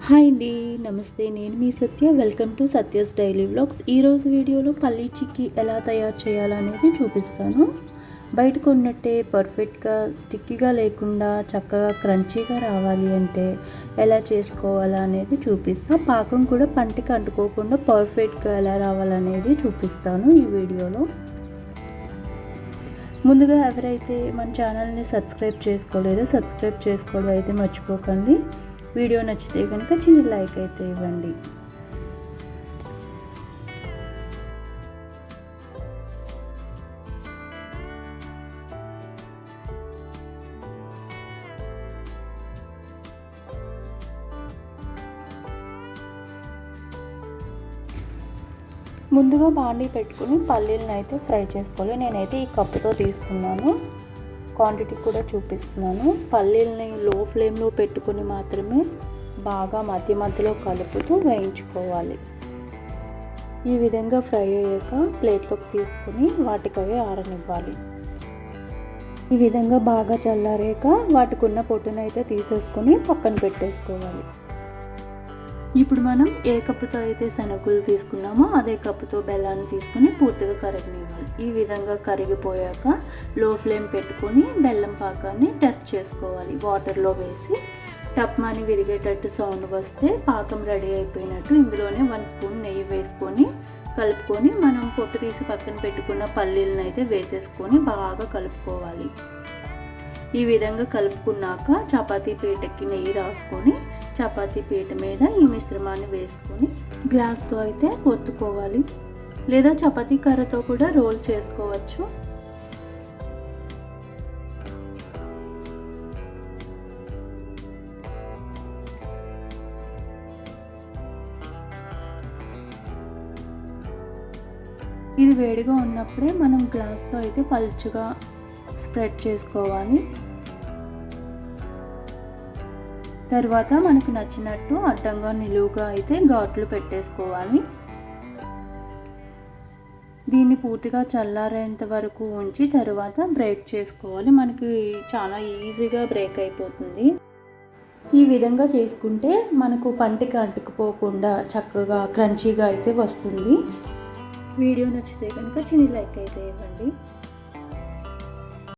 Hi అండి, నమస్తే. నేను మీ Satya. Welcome to Satya's daily vlogs. ఈరోజు వీడియోలో పల్లీ చిక్కీ ఎలా తయారు చేయాలనేది చూపిస్తాను. బయట కొన్నట్టే పర్ఫెక్ట్గా స్టిక్కీగా లేకుండా చక్కగా క్రంచీగా రావాలి అంటే ఎలా చేసుకోవాలా అనేది చూపిస్తాను. పాకం కూడా పంటికి అంటుకోకుండా పర్ఫెక్ట్గా ఎలా రావాలనేది చూపిస్తాను ఈ వీడియోలో. ముందుగా ఎవరైతే మన ఛానల్ని సబ్స్క్రైబ్ చేసుకోలేదో సబ్స్క్రైబ్ చేసుకోవడం అయితే మర్చిపోకండి. వీడియో నచ్చితే కనుక చిన్న లైక్ అయితే ఇవ్వండి. ముందుగా బాండీ పెట్టుకుని పల్లీలను అయితే ఫ్రై చేసుకోవాలి. నేనైతే ఈ కప్పుతో తీసుకున్నాను. క్వాంటిటీ కూడా చూపిస్తున్నాను. పల్లీలని లో ఫ్లేమ్లో పెట్టుకుని మాత్రమే బాగా మధ్య మధ్యలో కలుపుతూ వేయించుకోవాలి. ఈ విధంగా ఫ్రై అయ్యాక ప్లేట్లోకి తీసుకుని వాటికవే ఆరనివ్వాలి. ఈ విధంగా బాగా చల్లారాక వాటికున్న పొట్టునైతే తీసేసుకొని పక్కన పెట్టేసుకోవాలి. ఇప్పుడు మనం ఏ కప్పుతో అయితే శనగలు తీసుకున్నామో అదే కప్పుతో బెల్లాన్ని తీసుకుని పూర్తిగా కరగనివ్వాలి. ఈ విధంగా కరిగిపోయాక లో ఫ్లేమ్ పెట్టుకొని బెల్లం పాకాన్ని టెస్ట్ చేసుకోవాలి. వాటర్లో వేసి టప్మాని విరిగేటట్టు సౌండ్ వస్తే పాకం రెడీ అయిపోయినట్టు. ఇందులోనే 1 స్పూన్ నెయ్యి వేసుకొని కలుపుకొని మనం పొట్టు తీసి పక్కన పెట్టుకున్న పల్లీలను అయితే వేసేసుకొని బాగా కలుపుకోవాలి. ఈ విధంగా కలుపుకున్నాక చపాతీ పీటకి నెయ్యి రాసుకొని చపాతీ పీట మీద ఈ మిశ్రమాన్ని వేసుకొని గ్లాస్తో అయితే ఒత్తుకోవాలి. లేదా చపాతీ కర్రతో కూడా రోల్ చేసుకోవచ్చు. ఇది వేడిగా ఉన్నప్పుడే మనం గ్లాస్తో అయితే పలుచగా స్ప్రెడ్ చేసుకోవాలి. తర్వాత మనకు నచ్చినట్టు అడ్డంగా నిలువుగా అయితే ఘాట్లు పెట్టేసుకోవాలి. దీన్ని పూర్తిగా చల్లారేంత వరకు ఉంచి తర్వాత బ్రేక్ చేసుకోవాలి. మనకి చాలా ఈజీగా బ్రేక్ అయిపోతుంది. ఈ విధంగా చేసుకుంటే మనకు పంటికి అంటుకుపోకుండా చక్కగా క్రంచీగా అయితే వస్తుంది. వీడియో నచ్చితే కనుక చిన్న లైక్ అయితే ఇవ్వండి.